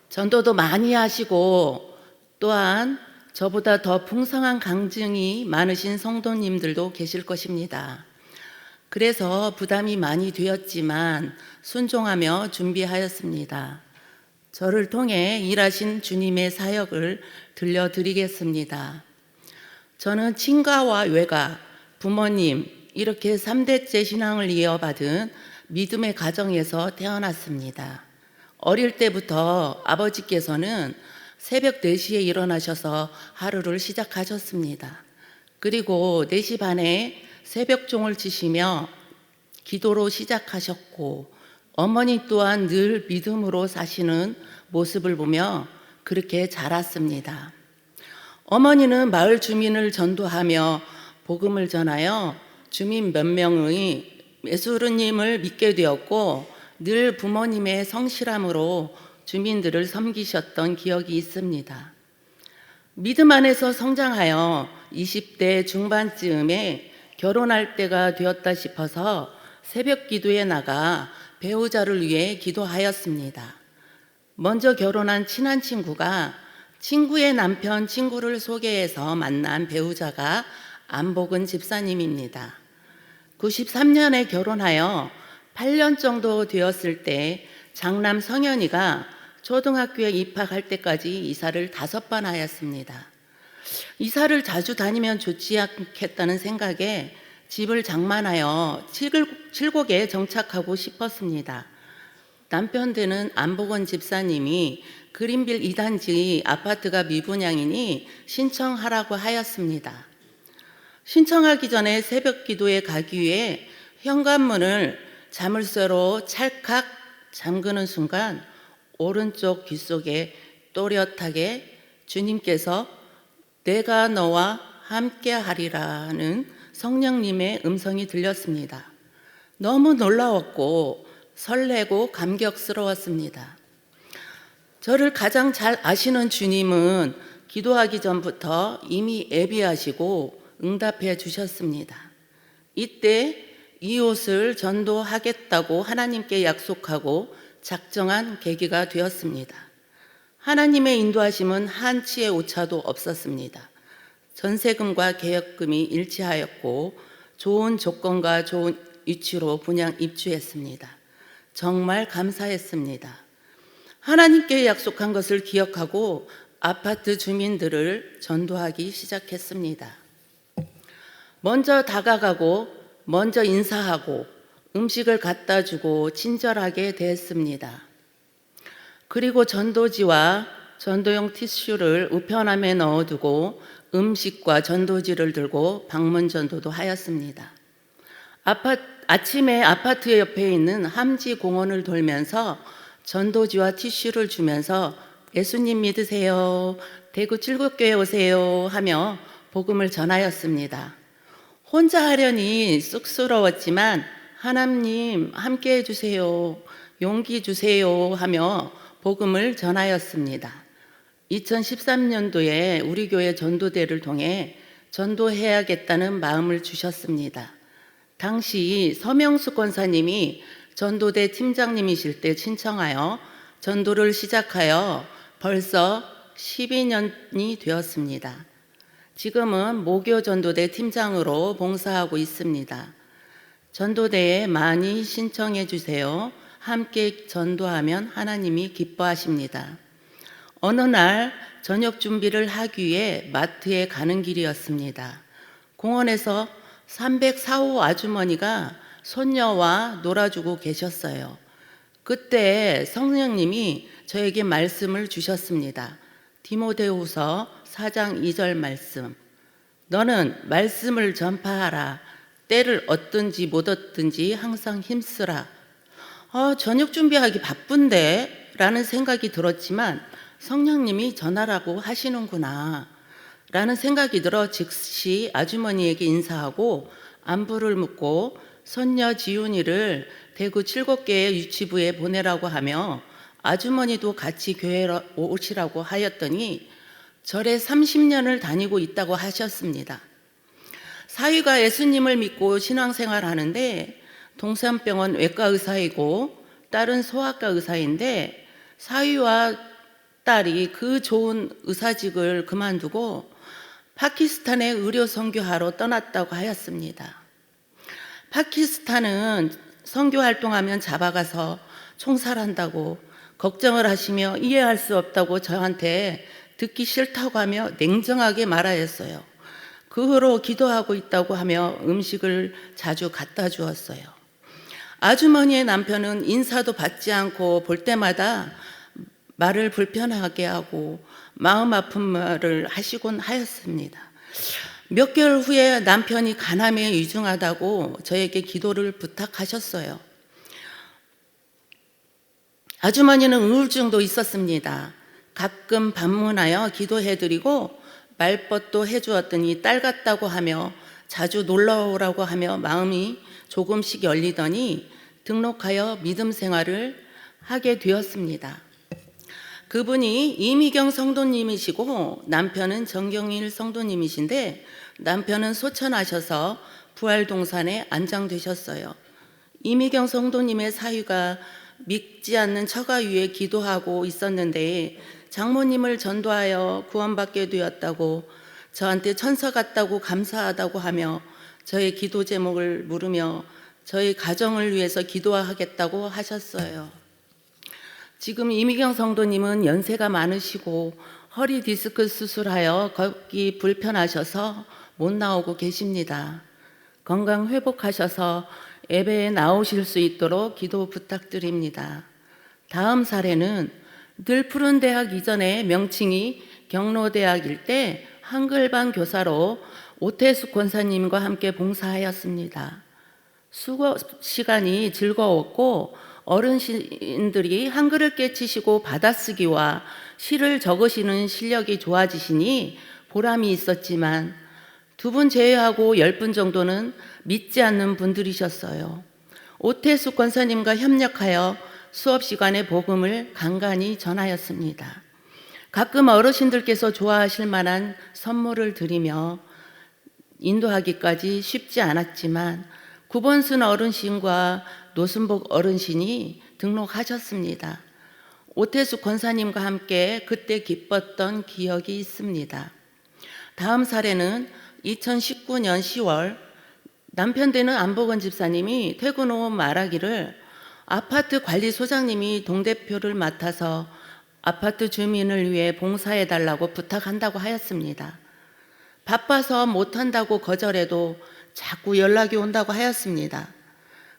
전도도 많이 하시고 또한 저보다 더 풍성한 간증이 많으신 성도님들도 계실 것입니다. 그래서 부담이 많이 되었지만 순종하며 준비하였습니다. 저를 통해 일하신 주님의 사역을 들려드리겠습니다. 저는 친가와 외가, 부모님 이렇게 3대째 신앙을 이어받은 믿음의 가정에서 태어났습니다. 어릴 때부터 아버지께서는 새벽 4시에 일어나셔서 하루를 시작하셨습니다. 그리고 4시 반에 새벽종을 치시며 기도로 시작하셨고, 어머니 또한 늘 믿음으로 사시는 모습을 보며 그렇게 자랐습니다. 어머니는 마을 주민을 전도하며 복음을 전하여 주민 몇 명의 예수님을 믿게 되었고, 늘 부모님의 성실함으로 주민들을 섬기셨던 기억이 있습니다. 믿음 안에서 성장하여 20대 중반쯤에 결혼할 때가 되었다 싶어서 새벽 기도에 나가 배우자를 위해 기도하였습니다. 먼저 결혼한 친한 친구가 친구의 남편 친구를 소개해서 만난 배우자가 안복은 집사님입니다. 93년에 결혼하여 8년 정도 되었을 때 장남 성현이가 초등학교에 입학할 때까지 이사를 5번 하였습니다. 이사를 자주 다니면 좋지 않겠다는 생각에 집을 장만하여 칠곡에 정착하고 싶었습니다. 남편 되는 안복원 집사님이 그린빌 2단지 아파트가 미분양이니 신청하라고 하였습니다. 신청하기 전에 새벽 기도에 가기 위해 현관문을 자물쇠로 찰칵 잠그는 순간 오른쪽 귀 속에 또렷하게 주님께서 내가 너와 함께 하리라는 성령님의 음성이 들렸습니다. 너무 놀라웠고 설레고 감격스러웠습니다. 저를 가장 잘 아시는 주님은 기도하기 전부터 이미 예비하시고 응답해 주셨습니다. 이때 이 옷을 전도하겠다고 하나님께 약속하고 작정한 계기가 되었습니다. 하나님의 인도하심은 한치의 오차도 없었습니다. 전세금과 계약금이 일치하였고 좋은 조건과 좋은 위치로 분양 입주했습니다. 정말 감사했습니다. 하나님께 약속한 것을 기억하고 아파트 주민들을 전도하기 시작했습니다. 먼저 다가가고 먼저 인사하고 음식을 갖다 주고 친절하게 대했습니다. 그리고 전도지와 전도용 티슈를 우편함에 넣어두고 음식과 전도지를 들고 방문 전도도 하였습니다. 아침에 아파트 옆에 있는 함지 공원을 돌면서 전도지와 티슈를 주면서 예수님 믿으세요, 대구 칠곡교회 오세요 하며 복음을 전하였습니다. 혼자 하려니 쑥스러웠지만 하나님 함께 해주세요, 용기 주세요 하며 복음을 전하였습니다. 2013년도에 우리 교회 전도대를 통해 전도해야겠다는 마음을 주셨습니다. 당시 서명수 권사님이 전도대 팀장님이실 때 신청하여 전도를 시작하여 벌써 12년이 되었습니다. 지금은 모교 전도대 팀장으로 봉사하고 있습니다. 전도대에 많이 신청해 주세요. 함께 전도하면 하나님이 기뻐하십니다. 어느 날 저녁 준비를 하기 위해 마트에 가는 길이었습니다. 공원에서 304호 아주머니가 손녀와 놀아주고 계셨어요. 그때 성령님이 저에게 말씀을 주셨습니다. 디모데후서 4장 2절 말씀. 너는 말씀을 전파하라. 때를 얻든지 못 얻든지 항상 힘쓰라. 저녁 준비하기 바쁜데? 라는 생각이 들었지만 성령님이 전하라고 하시는구나 라는 생각이 들어 즉시 아주머니에게 인사하고 안부를 묻고 손녀 지훈이를 대구 칠곡교회 유치부에 보내라고 하며 아주머니도 같이 교회에 오시라고 하였더니 절에 30년을 다니고 있다고 하셨습니다. 사위가 예수님을 믿고 신앙생활 하는데 동산병원 외과 의사이고 딸은 소아과 의사인데 사위와 딸이 그 좋은 의사직을 그만두고 파키스탄에 의료 선교하러 떠났다고 하였습니다. 파키스탄은 선교 활동하면 잡아가서 총살한다고 걱정을 하시며 이해할 수 없다고 저한테 듣기 싫다고 하며 냉정하게 말하였어요. 그 후로 기도하고 있다고 하며 음식을 자주 갖다 주었어요. 아주머니의 남편은 인사도 받지 않고 볼 때마다 말을 불편하게 하고 마음 아픈 말을 하시곤 하였습니다. 몇 개월 후에 남편이 간암에 위중하다고 저에게 기도를 부탁하셨어요. 아주머니는 우울증도 있었습니다. 가끔 방문하여 기도해드리고 말벗도 해주었더니 딸 같다고 하며 자주 놀러오라고 하며 마음이 조금씩 열리더니 등록하여 믿음 생활을 하게 되었습니다. 그분이 이미경 성도님이시고 남편은 정경일 성도님이신데 남편은 소천하셔서 부활동산에 안장되셨어요. 이미경 성도님의 사위가 믿지 않는 처가 위에 기도하고 있었는데 장모님을 전도하여 구원받게 되었다고 저한테 천사 같다고 감사하다고 하며 저의 기도 제목을 물으며 저희 가정을 위해서 기도하겠다고 하셨어요. 지금 이미경 성도님은 연세가 많으시고 허리 디스크 수술하여 걷기 불편하셔서 못 나오고 계십니다. 건강 회복하셔서 예배에 나오실 수 있도록 기도 부탁드립니다. 다음 사례는 늘 푸른 대학 이전에 명칭이 경로대학일 때 한글반 교사로 오태숙 권사님과 함께 봉사하였습니다. 수업 시간이 즐거웠고 어르신들이 한글을 깨치시고 받아쓰기와 시를 적으시는 실력이 좋아지시니 보람이 있었지만 두 분 제외하고 10분 정도는 믿지 않는 분들이셨어요. 오태숙 권사님과 협력하여 수업 시간에 복음을 간간히 전하였습니다. 가끔 어르신들께서 좋아하실 만한 선물을 드리며 인도하기까지 쉽지 않았지만 구본순 어르신과 노순복 어르신이 등록하셨습니다. 오태숙 권사님과 함께 그때 기뻤던 기억이 있습니다. 다음 사례는 2019년 10월 남편 되는 안복은 집사님이 퇴근 후 말하기를 아파트 관리소장님이 동대표를 맡아서 아파트 주민을 위해 봉사해달라고 부탁한다고 하였습니다. 바빠서 못한다고 거절해도 자꾸 연락이 온다고 하였습니다.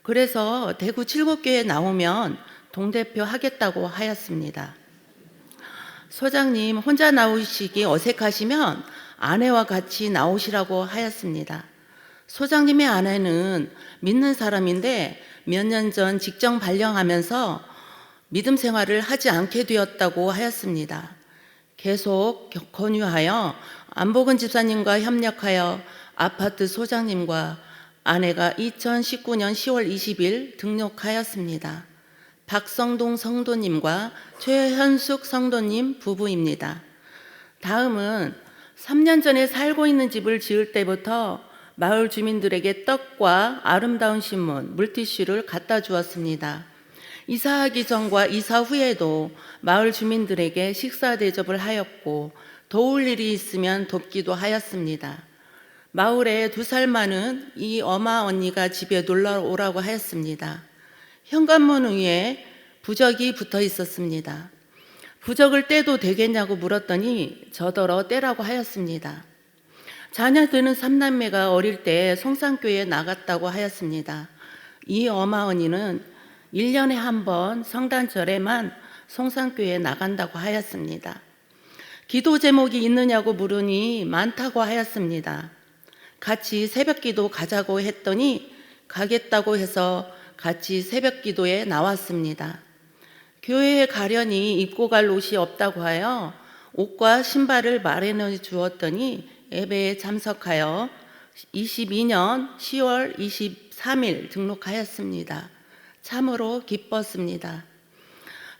그래서 대구 7교에 나오면 동대표 하겠다고 하였습니다. 소장님 혼자 나오시기 어색하시면 아내와 같이 나오시라고 하였습니다. 소장님의 아내는 믿는 사람인데 몇 년 전 직장 발령하면서 믿음 생활을 하지 않게 되었다고 하였습니다. 계속 권유하여 안복은 집사님과 협력하여 아파트 소장님과 아내가 2019년 10월 20일 등록하였습니다. 박성동 성도님과 최현숙 성도님 부부입니다. 다음은 3년 전에 살고 있는 집을 지을 때부터 마을 주민들에게 떡과 아름다운 신문, 물티슈를 갖다 주었습니다. 이사하기 전과 이사 후에도 마을 주민들에게 식사 대접을 하였고 도울 일이 있으면 돕기도 하였습니다. 마을에 2살 많은 이 어마 언니가 집에 놀러 오라고 하였습니다. 현관문 위에 부적이 붙어 있었습니다. 부적을 떼도 되겠냐고 물었더니 저더러 떼라고 하였습니다. 자녀들은 3남매가 어릴 때 성산교회에 나갔다고 하였습니다. 이 어마어니는 1년에 한 번 성탄절에만 성산교회에 나간다고 하였습니다. 기도 제목이 있느냐고 물으니 많다고 하였습니다. 같이 새벽기도 가자고 했더니 가겠다고 해서 같이 새벽기도에 나왔습니다. 교회에 가려니 입고 갈 옷이 없다고 하여 옷과 신발을 마련해 주었더니 예배에 참석하여 22년 10월 23일 등록하였습니다. 참으로 기뻤습니다.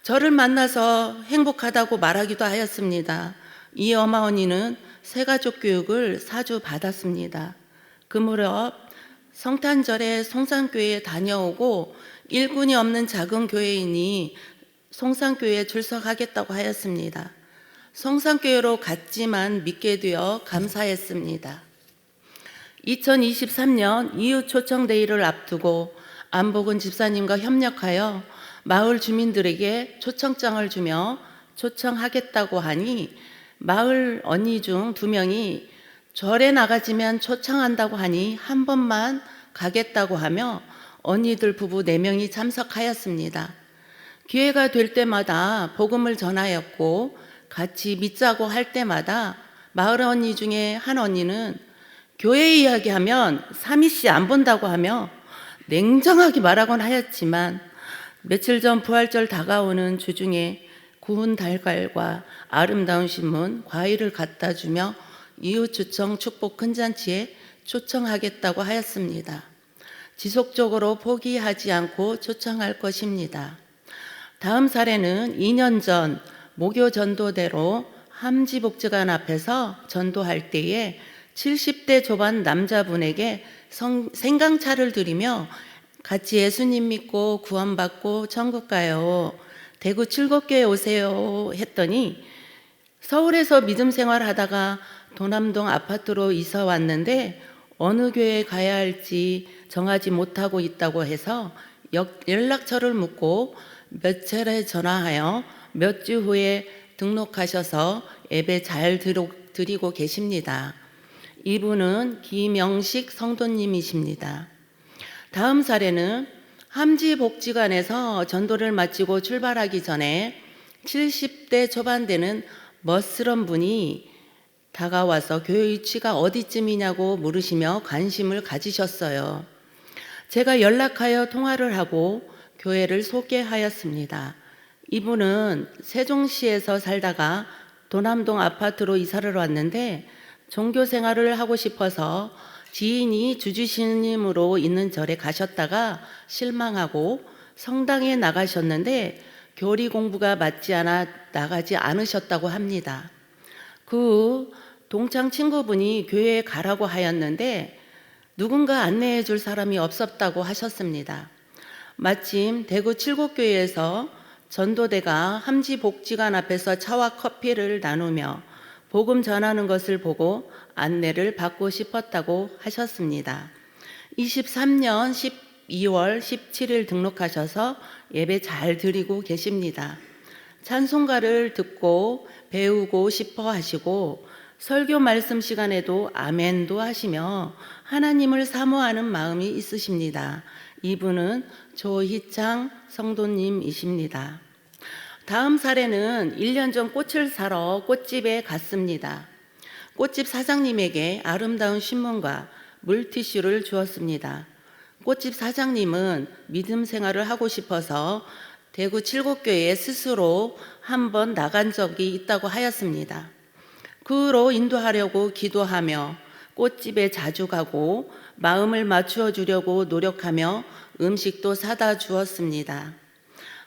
저를 만나서 행복하다고 말하기도 하였습니다. 이 어마어니는 새가족 교육을 4주 받았습니다. 그 무렵 성탄절에 성산교회에 다녀오고 일꾼이 없는 작은 교회이니 성산교회에 출석하겠다고 하였습니다. 성산교회로 갔지만 믿게 되어 감사했습니다. 2023년 이웃 초청데이를 앞두고 안복은 집사님과 협력하여 마을 주민들에게 초청장을 주며 초청하겠다고 하니 마을 언니 중 2명이 절에 나가지면 초청한다고 하니 한 번만 가겠다고 하며 언니들 부부 4명이 참석하였습니다. 기회가 될 때마다 복음을 전하였고 같이 믿자고 할 때마다 마을 언니 중에 한 언니는 교회 이야기하면 삼이씨 안 본다고 하며 냉정하게 말하곤 하였지만 며칠 전 부활절 다가오는 주중에 구운 달걀과 아름다운 신문, 과일을 갖다 주며 이웃 초청 축복 큰 잔치에 초청하겠다고 하였습니다. 지속적으로 포기하지 않고 초청할 것입니다. 다음 사례는 2년 전 모교 전도대로 함지복지관 앞에서 전도할 때에 70대 초반 남자분에게 생강차를 드리며 같이 예수님 믿고 구원받고 천국 가요. 대구 칠곡교회 오세요 했더니 서울에서 믿음 생활하다가 도남동 아파트로 이사 왔는데 어느 교회에 가야 할지 정하지 못하고 있다고 해서 연락처를 묻고 몇 차례 전화하여 몇 주 후에 등록하셔서 예배 잘 드리고 계십니다. 이분은 김영식 성도님이십니다. 다음 사례는 함지복지관에서 전도를 마치고 출발하기 전에 70대 초반 되는 멋스런 분이 다가와서 교회 위치가 어디쯤이냐고 물으시며 관심을 가지셨어요. 제가 연락하여 통화를 하고 교회를 소개하였습니다. 이분은 세종시에서 살다가 도남동 아파트로 이사를 왔는데 종교 생활을 하고 싶어서 지인이 주주신임으로 있는 절에 가셨다가 실망하고 성당에 나가셨는데 교리 공부가 맞지 않아 나가지 않으셨다고 합니다. 그 동창 친구분이 교회에 가라고 하였는데 누군가 안내해 줄 사람이 없었다고 하셨습니다. 마침 대구 칠곡교회에서 전도대가 함지복지관 앞에서 차와 커피를 나누며 복음 전하는 것을 보고 안내를 받고 싶었다고 하셨습니다. 23년 12월 17일 등록하셔서 예배 잘 드리고 계십니다. 찬송가를 듣고 배우고 싶어 하시고 설교 말씀 시간에도 아멘도 하시며 하나님을 사모하는 마음이 있으십니다. 이분은 조희창 성도님이십니다. 다음 사례는 1년 전 꽃을 사러 꽃집에 갔습니다. 꽃집 사장님에게 아름다운 신문과 물티슈를 주었습니다. 꽃집 사장님은 믿음 생활을 하고 싶어서 대구 칠곡교회에 스스로 한번 나간 적이 있다고 하였습니다. 그 후로 인도하려고 기도하며 꽃집에 자주 가고 마음을 맞추어 주려고 노력하며 음식도 사다 주었습니다.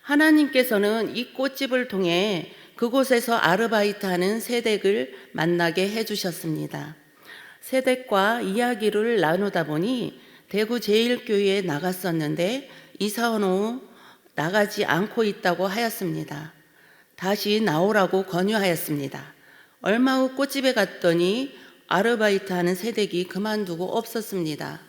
하나님께서는 이 꽃집을 통해 그곳에서 아르바이트하는 세댁을 만나게 해주셨습니다. 세댁과 이야기를 나누다 보니 대구 제1교회에 나갔었는데 이사한 후 나가지 않고 있다고 하였습니다. 다시 나오라고 권유하였습니다. 얼마 후 꽃집에 갔더니 아르바이트하는 세댁이 그만두고 없었습니다.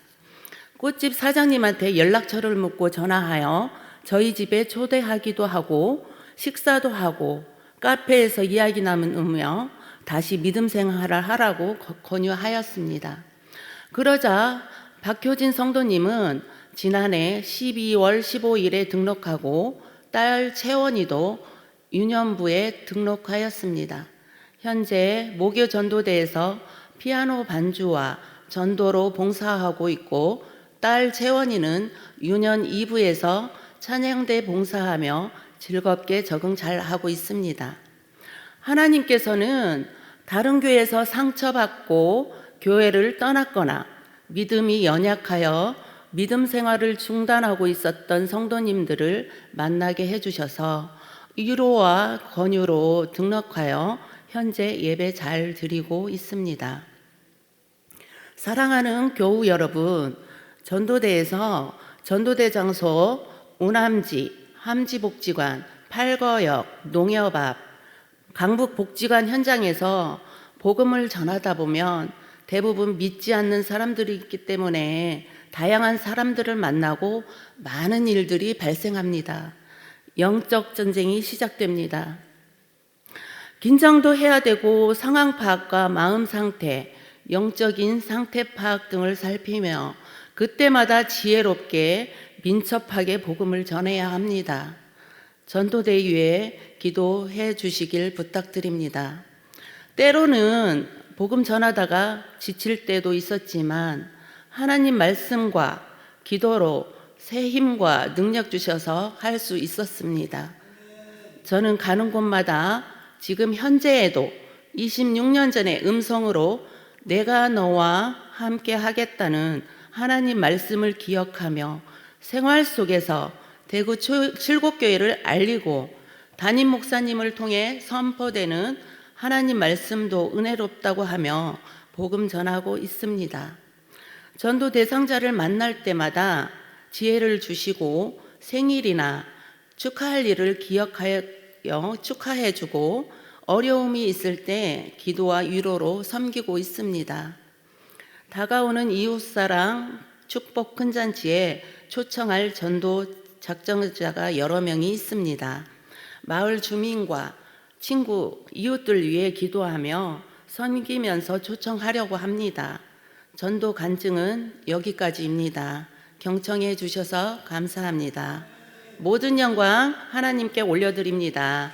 꽃집 사장님한테 연락처를 묻고 전화하여 저희 집에 초대하기도 하고 식사도 하고 카페에서 이야기 나누며 다시 믿음 생활을 하라고 권유하였습니다. 그러자 박효진 성도님은 지난해 12월 15일에 등록하고 딸 채원이도 유년부에 등록하였습니다. 현재 모교 전도대에서 피아노 반주와 전도로 봉사하고 있고 딸 채원이는 유년 2부에서 찬양대 봉사하며 즐겁게 적응 잘 하고 있습니다. 하나님께서는 다른 교회에서 상처받고 교회를 떠났거나 믿음이 연약하여 믿음 생활을 중단하고 있었던 성도님들을 만나게 해주셔서 위로와 권유로 등록하여 현재 예배 잘 드리고 있습니다. 사랑하는 교우 여러분, 전도대에서 전도대 장소 우남지, 함지복지관, 팔거역, 농협 앞, 강북복지관 현장에서 복음을 전하다 보면 대부분 믿지 않는 사람들이 있기 때문에 다양한 사람들을 만나고 많은 일들이 발생합니다. 영적 전쟁이 시작됩니다. 긴장도 해야 되고 상황 파악과 마음 상태, 영적인 상태 파악 등을 살피며 그때마다 지혜롭게 민첩하게 복음을 전해야 합니다. 전도대회에 기도해 주시길 부탁드립니다. 때로는 복음 전하다가 지칠 때도 있었지만 하나님 말씀과 기도로 새 힘과 능력 주셔서 할 수 있었습니다. 저는 가는 곳마다 지금 현재에도 26년 전의 음성으로 내가 너와 함께 하겠다는 하나님 말씀을 기억하며 생활 속에서 대구 칠곡교회를 알리고 담임 목사님을 통해 선포되는 하나님 말씀도 은혜롭다고 하며 복음 전하고 있습니다. 전도 대상자를 만날 때마다 지혜를 주시고 생일이나 축하할 일을 기억하여 축하해주고 어려움이 있을 때 기도와 위로로 섬기고 있습니다. 다가오는 이웃사랑 축복 큰잔치에 초청할 전도 작정자가 여러 명이 있습니다. 마을 주민과 친구, 이웃들 위해 기도하며 섬기면서 초청하려고 합니다. 전도 간증은 여기까지입니다. 경청해 주셔서 감사합니다. 모든 영광 하나님께 올려드립니다.